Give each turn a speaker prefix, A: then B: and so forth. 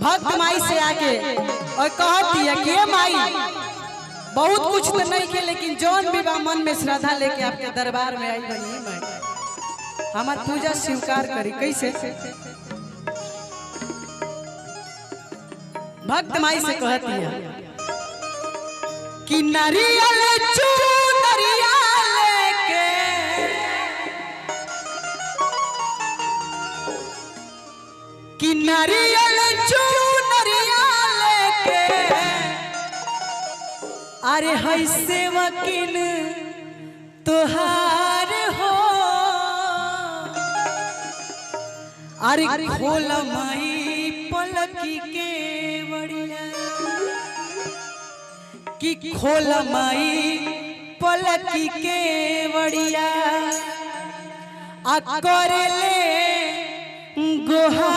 A: भक्त माई से आके और कहती है कि माई बहुत कुछ तो नहीं के, लेकिन जौन भी मन में श्रद्धा लेके आपके दरबार में आई बनी मैं हमार पूजा स्वीकार करी। कैसे? भक्त माई से कहती है कि नारियल चुनरिया लेके कि नारियल चुनरिया लेके अरे है सेवकिन तोहार हो, अरे खोल माई पलकी के बड़िया कि खोल माई पलकी के बड़िया आ करे ले गोहा